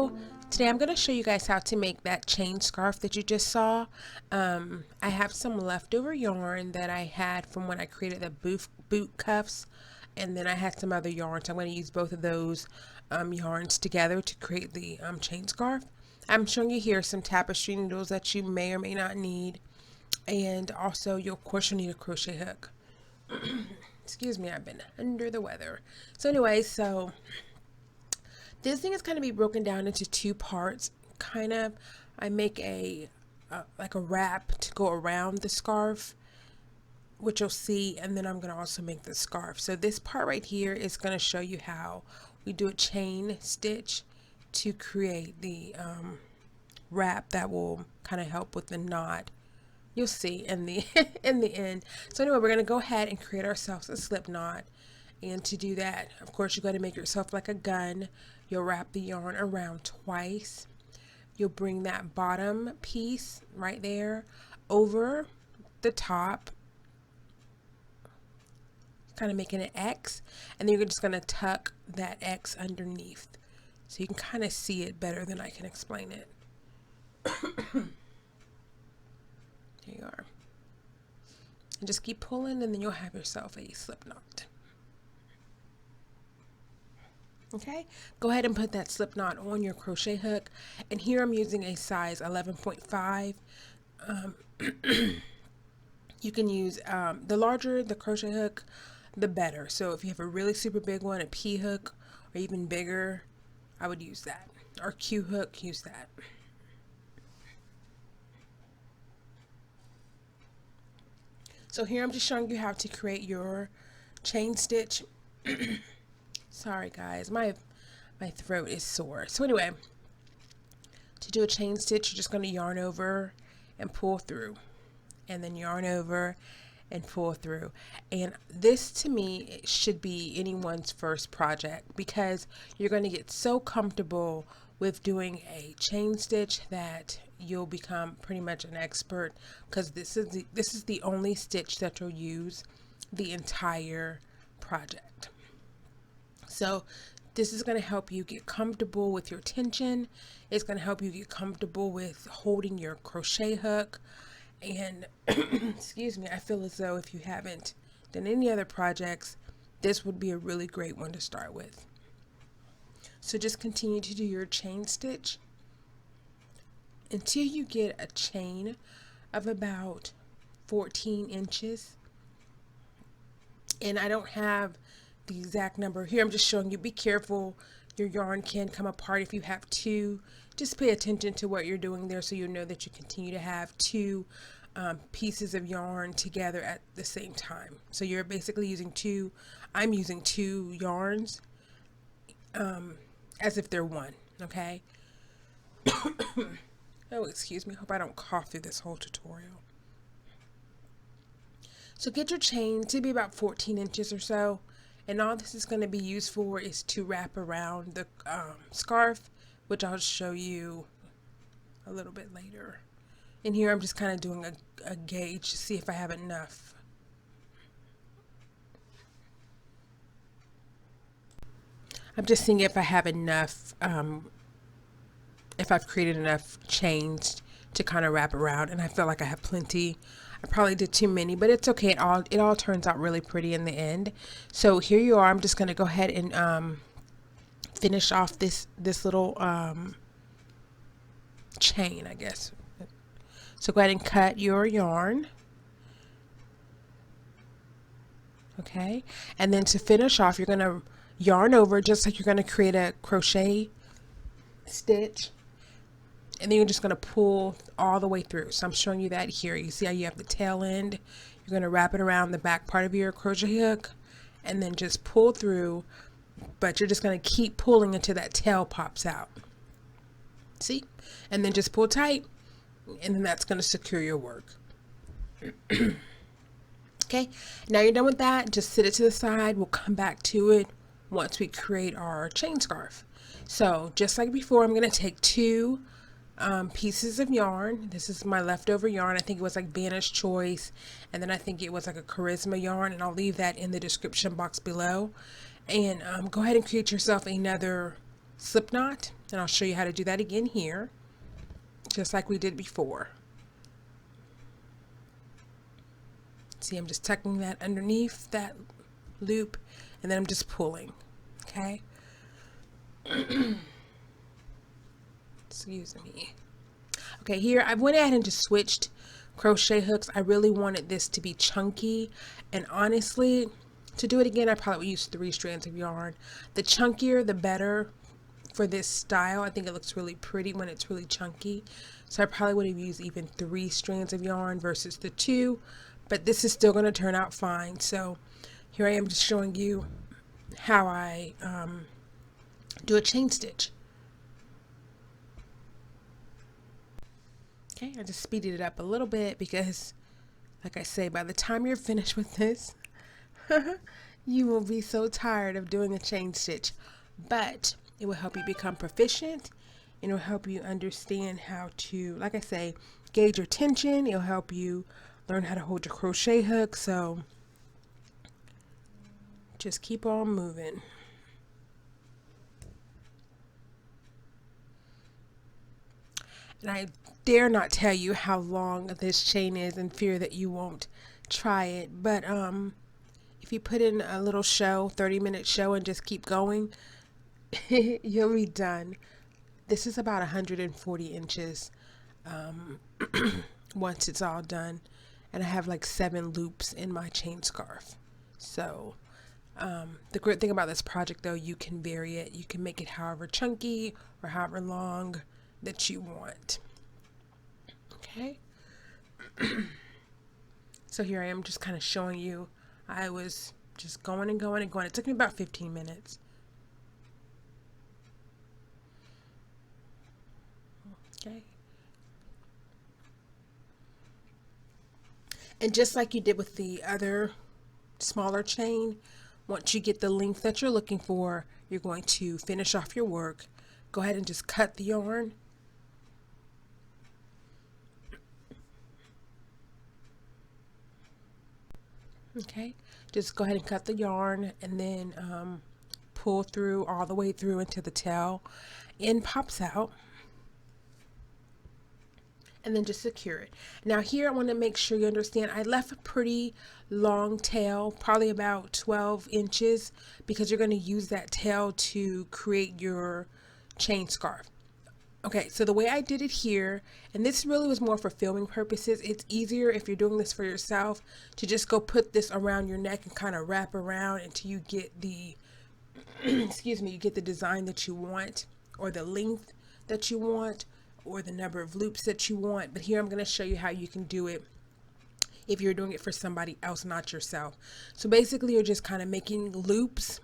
So today I'm going to show you guys how to make that chain scarf that you just saw. I have some leftover yarn that I had from when I created the boot cuffs, and then I had some other yarns. I'm going to use both of those yarns together to create the chain scarf. I'm showing you here some tapestry needles that you may or may not need, and also of course you'll need a crochet hook. Excuse me, I've been under the weather. So anyway, this thing is going to be broken down into two parts. I make like a wrap to go around the scarf, which you'll see, and then I'm going to also make the scarf. So this part right here is going to show you how we do a chain stitch to create the wrap that will kind of help with the knot. You'll see in the in the end. So anyway, we're going to go ahead and create ourselves a slip knot. And to do that, of course, you're going to make yourself like a gun. You'll wrap the yarn around twice. You'll bring that bottom piece right there over the top, kind of making an X, and then you're just going to tuck that X underneath so you can kind of see it better than I can explain it. Here you are. And just keep pulling, and then you'll have yourself a slip knot. Okay, go ahead and put that slip knot on your crochet hook, and here I'm using a size 11.5. You can use the larger the crochet hook, the better. So if you have a really super big one, a P hook, or even bigger, I would use that. Or Q hook, use that. So here I'm just showing you how to create your chain stitch. Sorry guys, my throat is sore. So anyway, to do a chain stitch, you're just going to yarn over and pull through, and then yarn over and pull through. And this to me should be anyone's first project, because you're going to get so comfortable with doing a chain stitch that you'll become pretty much an expert, because this is the only stitch that you'll use the entire project. So this is going to help you get comfortable with your tension. It's going to help you get comfortable with holding your crochet hook. And excuse me, I feel as though if you haven't done any other projects, this would be a really great one to start with. So just continue to do your chain stitch until you get a chain of about 14 inches. And I don't have the exact number here. I'm just showing you, be careful. Your yarn can come apart if you have two. Just pay attention to what you're doing there, so you know that you continue to have two pieces of yarn together at the same time. So you're basically using two, I'm using two yarns as if they're one, okay? Oh, excuse me, hope I don't cough through this whole tutorial. So get your chain to be about 14 inches or so. And all this is going to be used for is to wrap around the scarf, which I'll show you a little bit later. And here I'm just kind of doing a gauge to see if I have enough. I'm just seeing if I have enough, if I've created enough chains to kind of wrap around, and I feel like I have plenty. I probably did too many, but it's okay. It all turns out really pretty in the end. So here you are. I'm just going to go ahead and finish off this little chain, I guess. So go ahead and cut your yarn. Okay, and then to finish off, you're going to yarn over just like you're going to create a crochet stitch. And then you're just going to pull all the way through. So I'm showing you that here. You see how you have the tail end? You're going to wrap it around the back part of your crochet hook and then just pull through. But you're just going to keep pulling until that tail pops out. See? And then just pull tight. And then that's going to secure your work. Okay. Now you're done with that. Just sit it to the side. We'll come back to it once we create our chain scarf. So just like before, I'm going to take two pieces of yarn. This is my leftover yarn. I think it was like Banner's Choice, and then I think it was like a Charisma yarn, and I'll leave that in the description box below. And go ahead and create yourself another slip knot, and I'll show you how to do that again here, just like we did before. See, I'm just tucking that underneath that loop, and then I'm just pulling. Okay. Excuse me. Okay, here I went ahead and just switched crochet hooks. I really wanted this to be chunky, and honestly, to do it again, I probably would use 3 strands of yarn. The chunkier, the better for this style. I think it looks really pretty when it's really chunky. So I probably would have used even 3 strands of yarn versus the 2, but this is still going to turn out fine. So here I am just showing you how I do a chain stitch. Okay, I just speeded it up a little bit because, like I say, by the time you're finished with this, you will be so tired of doing a chain stitch. But it will help you become proficient. It will help you understand how to, like I say, gauge your tension. It'll help you learn how to hold your crochet hook. So just keep on moving. And I dare not tell you how long this chain is in fear that you won't try it. But if you put in a little show, 30-minute show, and just keep going, you'll be done. This is about 140 inches once it's all done. And I have like 7 loops in my chain scarf. So the great thing about this project, though, you can vary it. You can make it however chunky or however long that you want. Okay. So here I am just kind of showing you. I was just going and going and going. It took me about 15 minutes. Okay. And just like you did with the other smaller chain, once you get the length that you're looking for, you're going to finish off your work. Go ahead and just cut the yarn. Okay, just go ahead and cut the yarn, and then pull through all the way through into the tail. End pops out, and then just secure it. Now here I want to make sure you understand I left a pretty long tail, probably about 12 inches, because you're going to use that tail to create your chain scarf. Okay, so the way I did it here, and this really was more for filming purposes, it's easier if you're doing this for yourself to just go put this around your neck and kind of wrap around until you get the, excuse me, you get the design that you want, or the length that you want, or the number of loops that you want. But here I'm going to show you how you can do it if you're doing it for somebody else, not yourself. So basically you're just kind of making loops.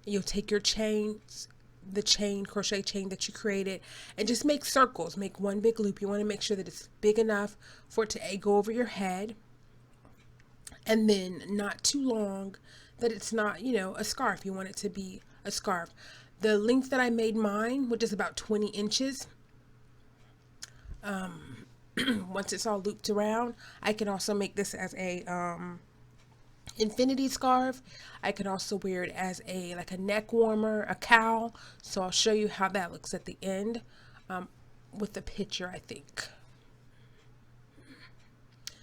You'll take your chains, the chain, crochet chain that you created, and just make circles. Make one big loop. You want to make sure that it's big enough for it to go over your head, and then not too long that it's not, you know, a scarf. You want it to be a scarf. The length that I made mine, which is about 20 inches, once it's all looped around, I can also make this as a infinity scarf. I could also wear it as a like a neck warmer, a cowl. So I'll show you how that looks at the end with the picture, I think.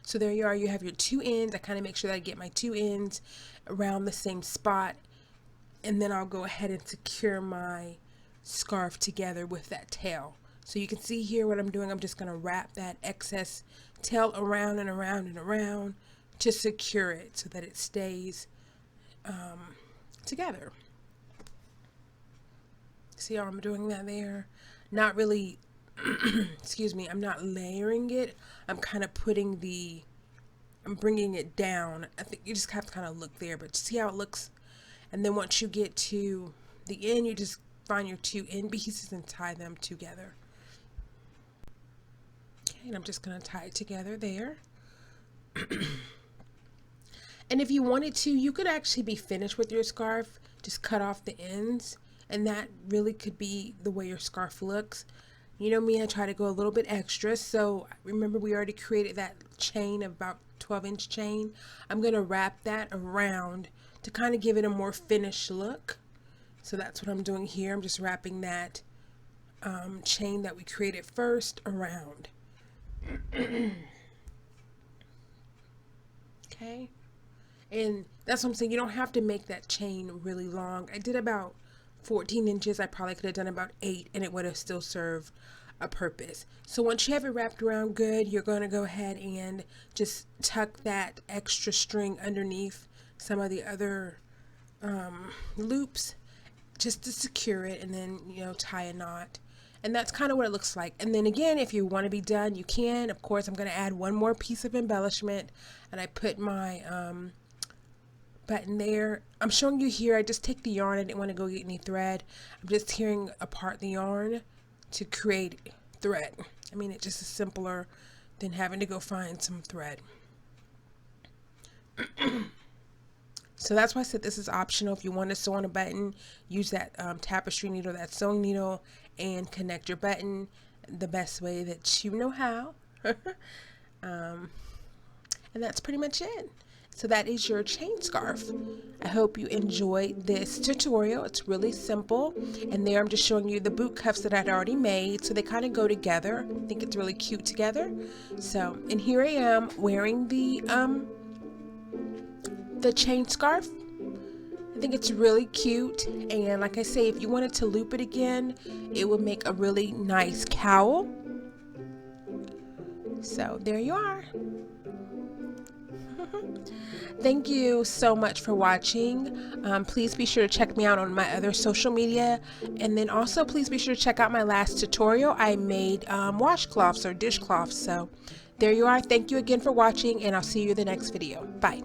So there you are. You have your 2 ends. I kind of make sure that I get my 2 ends around the same spot, and then I'll go ahead and secure my scarf together with that tail. So you can see here what I'm doing. I'm just going to wrap that excess tail around and around and around to secure it so that it stays together. See how I'm doing that there? Not really, excuse me, I'm not layering it. I'm kind of I'm bringing it down. I think you just have to kind of look there, but see how it looks? And then once you get to the end, you just find your 2 end pieces and tie them together. Okay, and I'm just going to tie it together there. And if you wanted to, you could actually be finished with your scarf, just cut off the ends, and that really could be the way your scarf looks. You know me, I try to go a little bit extra, so remember we already created that chain of about 12-inch chain. I'm going to wrap that around to kind of give it a more finished look. So that's what I'm doing here. I'm just wrapping that chain that we created first around. Okay, and that's what I'm saying. You don't have to make that chain really long. I did about 14 inches. I probably could have done about 8 and it would have still served a purpose. So once you have it wrapped around good, you're going to go ahead and just tuck that extra string underneath some of the other loops just to secure it, and then, you know, tie a knot. And that's kind of what it looks like. And then again, if you want to be done, you can. Of course, I'm going to add one more piece of embellishment, and I put my button there. I'm showing you here. I just take the yarn. I didn't want to go get any thread. I'm just tearing apart the yarn to create thread. I mean, it just is simpler than having to go find some thread. So that's why I said this is optional. If you want to sew on a button, use that tapestry needle, that sewing needle, and connect your button the best way that you know how. And that's pretty much it. So that is your chain scarf. I hope you enjoyed this tutorial. It's really simple. And there I'm just showing you the boot cuffs that I'd already made. So they kind of go together. I think it's really cute together. So, and here I am wearing the chain scarf. I think it's really cute, and like I say, if you wanted to loop it again, it would make a really nice cowl. So there you are. Thank you so much for watching. Please be sure to check me out on my other social media, and then also please be sure to check out my last tutorial. I made washcloths or dishcloths. So there you are. Thank you again for watching, and I'll see you in the next video. Bye.